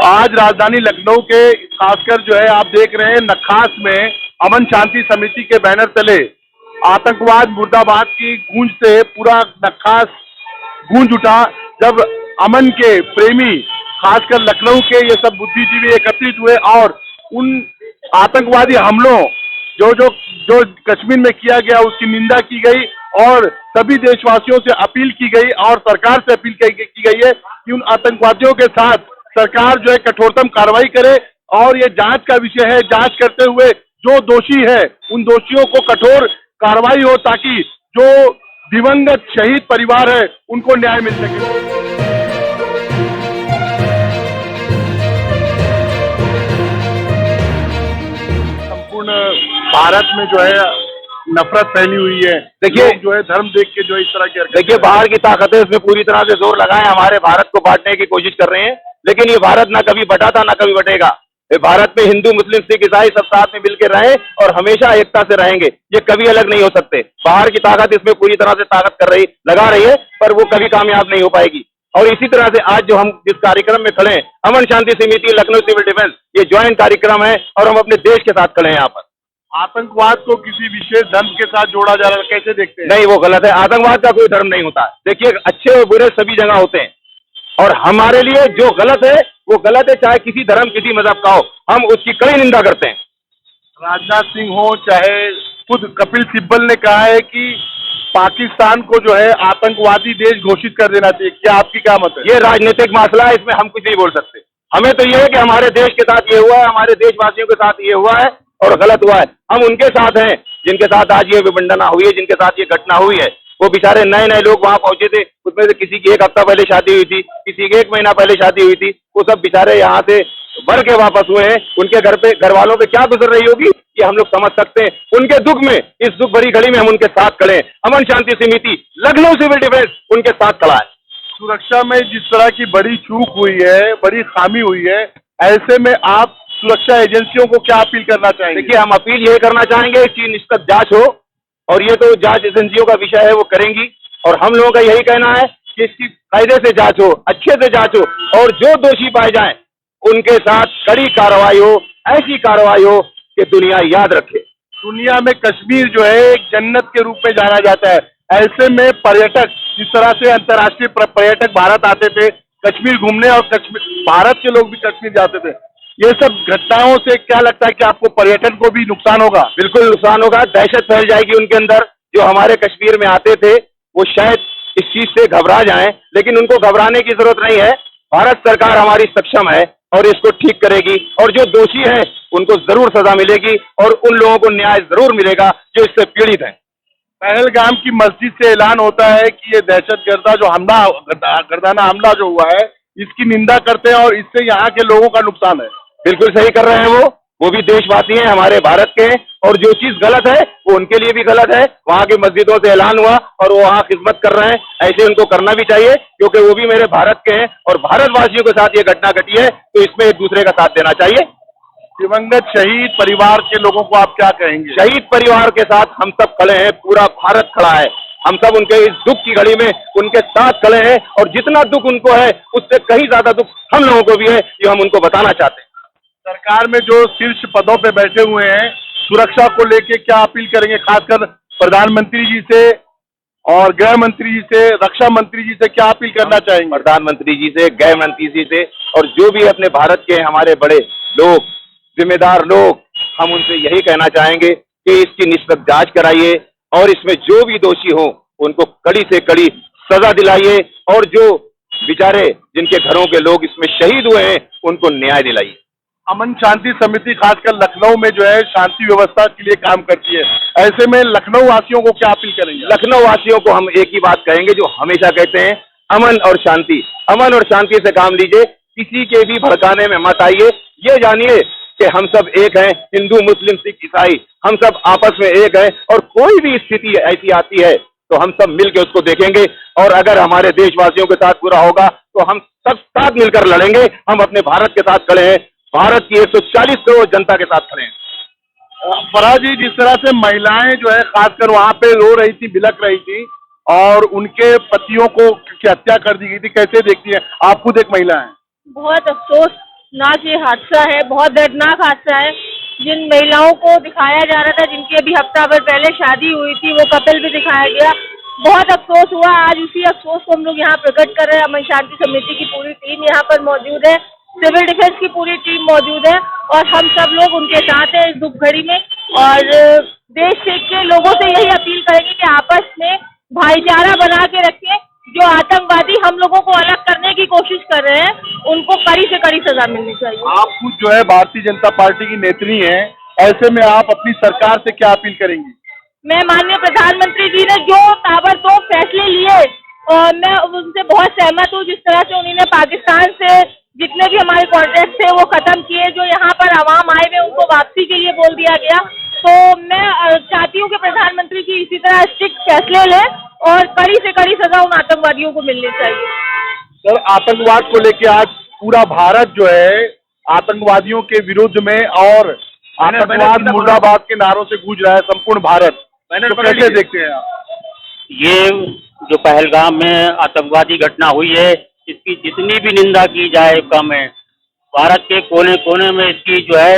आज राजधानी लखनऊ के खासकर जो है आप देख रहे हैं नक्खास में अमन शांति समिति के बैनर तले आतंकवाद मुर्दाबाद की गूंज से पूरा नक्खास गूंज उठा। जब अमन के प्रेमी खासकर लखनऊ के ये सब बुद्धिजीवी एकत्रित हुए और उन आतंकवादी हमलों जो जो जो कश्मीर में किया गया उसकी निंदा की गई और सभी देशवासियों से अपील की गई और सरकार से अपील की गई है कि उन आतंकवादियों के साथ सरकार जो है कठोरतम कार्रवाई करे और ये जांच का विषय है। जांच करते हुए जो दोषी है उन दोषियों को कठोर कार्रवाई हो ताकि जो दिवंगत शहीद परिवार है उनको न्याय मिल सके। संपूर्ण भारत में जो है नफरत फैली हुई है। देखिए जो है धर्म देख के जो इस तरह की देखिए बाहर की ताकतें इसमें पूरी तरह से जोर लगाए हमारे भारत को बांटने की कोशिश कर रहे हैं, लेकिन ये भारत ना कभी बटा था ना कभी बटेगा। ये भारत में हिंदू मुस्लिम सिख ईसाई सब साथ में मिलकर रहे और हमेशा एकता से रहेंगे, ये कभी अलग नहीं हो सकते। बाहर की ताकत इसमें पूरी तरह से ताकत लगा रही है पर वो कभी कामयाब नहीं हो पाएगी। और इसी तरह से आज जो हम जिस कार्यक्रम में खड़े हैं अमन शांति समिति लखनऊ सिविल डिफेंस, ये ज्वाइंट कार्यक्रम है और हम अपने देश के साथ खड़े हैं। यहाँ पर आतंकवाद को किसी विशेष धर्म के साथ जोड़ा जा रहा है, कैसे देखते हैं? नहीं, वो गलत है। आतंकवाद का कोई धर्म नहीं होता। देखिए अच्छे और बुरे सभी जगह होते हैं और हमारे लिए जो गलत है वो गलत है, चाहे किसी धर्म किसी मजहब का हो, हम उसकी कड़ी निंदा करते हैं। राजनाथ सिंह हो चाहे खुद कपिल सिब्बल ने कहा है कि पाकिस्तान को जो है आतंकवादी देश घोषित कर देना चाहिए, क्या आपकी क्या मत है? ये राजनीतिक मसला है, इसमें हम कुछ नहीं बोल सकते। हमें तो ये है कि हमारे देश के साथ ये हुआ है, हमारे देशवासियों के साथ ये हुआ है और गलत हुआ है। हम उनके साथ हैं जिनके साथ आज ये विडंबना हुई है, जिनके साथ ये घटना हुई है। वो बेचारे नए नए लोग वहां पहुंचे थे, उसमें से किसी की 1 हफ्ता पहले शादी हुई थी, किसी की 1 महीना पहले शादी हुई थी। वो सब बेचारे यहाँ से बढ़ के वापस हुए हैं। उनके घर वालों पे क्या गुजर रही होगी ये हम लोग समझ सकते हैं। उनके दुख में, इस दुख भरी घड़ी में हम उनके साथ खड़े हैं। अमन शांति समिति लखनऊ सिविल डिफेंस उनके साथ खड़ा है। सुरक्षा में जिस तरह की बड़ी चूक हुई है, बड़ी खामी हुई है, ऐसे में आप सुरक्षा एजेंसियों को क्या अपील करना चाहेंगे? देखिए हम अपील ये करना चाहेंगे कि निष्पक्ष जांच हो और ये तो जांच एजेंसियों का विषय है, वो करेंगी। और हम लोगों का यही कहना है कि इसकी कायदे से जांच हो, अच्छे से जांच हो और जो दोषी पाए जाएं उनके साथ कड़ी कार्रवाई हो, ऐसी कार्रवाई हो कि दुनिया याद रखे। दुनिया में कश्मीर जो है एक जन्नत के रूप में जाना जाता है। ऐसे में पर्यटक, जिस तरह से अंतर्राष्ट्रीय पर्यटक भारत आते थे कश्मीर घूमने और भारत के लोग भी कश्मीर जाते थे, ये सब घटनाओं से क्या लगता है कि आपको पर्यटन को भी नुकसान होगा? बिल्कुल नुकसान होगा, दहशत फैल जाएगी उनके अंदर। जो हमारे कश्मीर में आते थे वो शायद इस चीज से घबरा जाएं, लेकिन उनको घबराने की जरूरत नहीं है। भारत सरकार हमारी सक्षम है और इसको ठीक करेगी और जो दोषी हैं उनको जरूर सजा मिलेगी और उन लोगों को न्याय जरूर मिलेगा जो इससे पीड़ित हैं। पहलगाम की मस्जिद से ऐलान होता है कि ये दहशतगर्दा जो गर्दाना हमला जो हुआ है इसकी निंदा करते हैं और इससे यहाँ के लोगों का नुकसान है। बिल्कुल सही कर रहे हैं वो भी देशवासी हैं, हमारे भारत के हैं और जो चीज गलत है वो उनके लिए भी गलत है। वहाँ की मस्जिदों से ऐलान हुआ और वो वहाँ खिदमत कर रहे हैं, ऐसे उनको करना भी चाहिए क्योंकि वो भी मेरे भारत के हैं और भारतवासियों के साथ ये घटना घटी है तो इसमें एक दूसरे का साथ देना चाहिए। दिवंगत शहीद परिवार के लोगों को आप क्या कहेंगे? शहीद परिवार के साथ हम सब खड़े हैं, पूरा भारत खड़ा है। हम सब उनके इस दुख की घड़ी में उनके साथ खड़े हैं और जितना दुख उनको है उससे कहीं ज्यादा दुख हम लोगों को भी है, ये हम उनको बताना चाहते हैं। सरकार में जो शीर्ष पदों पे बैठे हुए हैं सुरक्षा को लेके क्या अपील करेंगे, खासकर प्रधानमंत्री जी से और गृह मंत्री जी से, रक्षा मंत्री जी से क्या अपील करना चाहेंगे? प्रधानमंत्री जी से, गृह मंत्री जी से और जो भी अपने भारत के हमारे बड़े लोग, जिम्मेदार लोग, हम उनसे यही कहना चाहेंगे कि इसकी निष्पक्ष जांच कराइए और इसमें जो भी दोषी हो उनको कड़ी से कड़ी सजा दिलाइए और जो बेचारे जिनके घरों के लोग इसमें शहीद हुए हैं उनको न्याय दिलाइए। अमन शांति समिति खासकर लखनऊ में जो है शांति व्यवस्था के लिए काम करती है, ऐसे में लखनऊ वासियों को क्या अपील करेंगे? लखनऊ वासियों को हम एक ही बात कहेंगे जो हमेशा कहते हैं, अमन और शांति। अमन और शांति से काम लीजिए, किसी के भी भड़काने में मत आइए। ये जानिए कि हम सब एक हैं, हिंदू मुस्लिम सिख ईसाई हम सब आपस में एक हैं और कोई भी स्थिति ऐसी आती है तो हम सब मिलकर उसको देखेंगे और अगर हमारे देशवासियों के साथ बुरा होगा तो हम सब साथ मिलकर लड़ेंगे। हम अपने भारत के साथ खड़े हैं, भारत की 140 करोड़ जनता के साथ खड़े हैं। फराज जी, जिस तरह से महिलाएं जो है खासकर वहां पे रो रही थी, बिलक रही थी और उनके पतियों को की हत्या कर दी गई थी, कैसे देखती है? आप खुद एक महिला हैं। बहुत अफसोस खौफनाक ये हादसा है, बहुत दर्दनाक हादसा है। जिन महिलाओं को दिखाया जा रहा था, जिनकी अभी हफ्ता भर पहले शादी हुई थी, वो कपल भी दिखाया गया। बहुत अफसोस हुआ। आज उसी अफसोस को हम लोग यहाँ प्रकट कर रहे हैं। अमन शांति समिति की पूरी टीम यहाँ पर मौजूद है, सिविल डिफेंस की पूरी टीम मौजूद है और हम सब लोग उनके साथ हैं इस दुख घड़ी में। और देश के लोगों से यही अपील करेंगे कि आपस में भाईचारा बना के रखें। जो आतंकवादी हम लोगों को अलग करने की कोशिश कर रहे हैं, उनको कड़ी से कड़ी सजा मिलनी चाहिए। आप खुद जो है भारतीय जनता पार्टी की नेत्री हैं, ऐसे में आप अपनी सरकार से क्या अपील करेंगी? मैं माननीय प्रधानमंत्री जी ने जो ताबड़तोड़ फैसले लिए और मैं उनसे बहुत सहमत हूँ। जिस तरह से उन्होंने पाकिस्तान से जितने भी हमारे कॉन्ट्रैक्ट थे वो खत्म किए, जो यहाँ पर आवाम आए हुए उनको वापसी के लिए बोल दिया गया। तो मैं चाहती हूँ कि प्रधानमंत्री जी इसी तरह स्ट्रिक्ट फैसले लें और कड़ी से कड़ी सजा उन आतंकवादियों को मिलनी चाहिए। सर, आतंकवाद को लेके आज पूरा भारत जो है आतंकवादियों के विरुद्ध में और आतंकवाद मुर्दाबाद के नारों से गूंज रहा है संपूर्ण भारत। तो कैसे देखते हैं आप? ये जो पहलगाम में आतंकवादी घटना हुई है, इसकी जितनी भी निंदा की जाए कम है। भारत के कोने कोने में इसकी जो है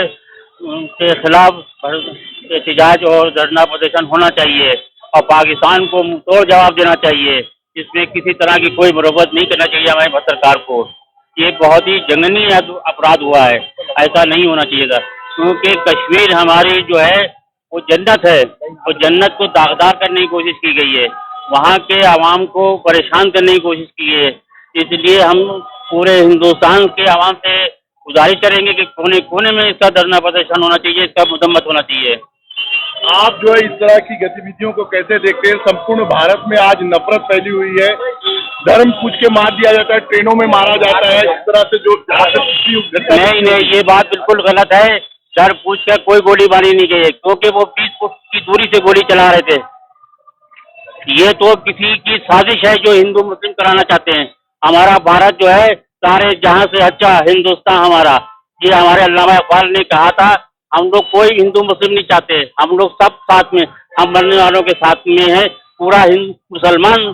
उनके खिलाफ एहतजाज और धरना प्रदर्शन होना चाहिए और पाकिस्तान को मुंहतोड़ जवाब देना चाहिए। इसमें किसी तरह की कोई मुरव्वत नहीं करना चाहिए हमारी भारत सरकार को। ये बहुत ही जघन्य अपराध हुआ है, ऐसा नहीं होना चाहिए था। क्योंकि कश्मीर हमारी जो है वो जन्नत है, वो जन्नत को दागदार करने की कोशिश की गई है, वहाँ के आवाम को परेशान करने की कोशिश की है। इसलिए हम पूरे हिंदुस्तान के आवाम से गुजारिश करेंगे कि कोने कोने में इसका धरना प्रदर्शन होना चाहिए, इसका मजम्मत होना चाहिए। आप जो है इस तरह की गतिविधियों को कैसे देखते हैं? संपूर्ण भारत में आज नफरत फैली हुई है, धर्म पूछ के मार दिया जाता है, ट्रेनों में मारा जाता है, इस तरह से जो नहीं, ये बात बिल्कुल गलत है। डर पूछ कर कोई गोलीबारी नहीं की है, क्योंकि वो 20 फुट की दूरी से गोली चला रहे थे। ये तो किसी की साजिश है जो हिंदू मुस्लिम कराना चाहते हैं। हमारा भारत जो है सारे जहां से अच्छा हिंदुस्तान हमारा, ये हमारे अल्लामा इकबाल ने कहा था। हम लोग कोई हिंदू मुस्लिम नहीं चाहते, हम लोग सब साथ में, हम मरने वालों के साथ में हैं। पूरा मुसलमान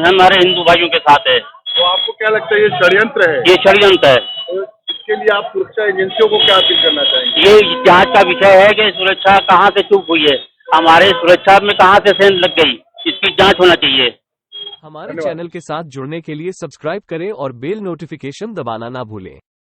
हमारे हिंदू भाइयों के साथ है। तो आपको क्या लगता है ये षड्यंत्र है? ये षड्यंत्र है। तो इसके लिए आप सुरक्षा एजेंसियों को क्या अपील करना चाहेंगे? ये जांच का विषय है कि सुरक्षा कहाँ से चूक हुई है, हमारे सुरक्षा में कहाँ से सेंध लग गई, इसकी जांच होना चाहिए। हमारे चैनल के साथ जुड़ने के लिए सब्सक्राइब करें और बेल नोटिफिकेशन दबाना ना भूलें।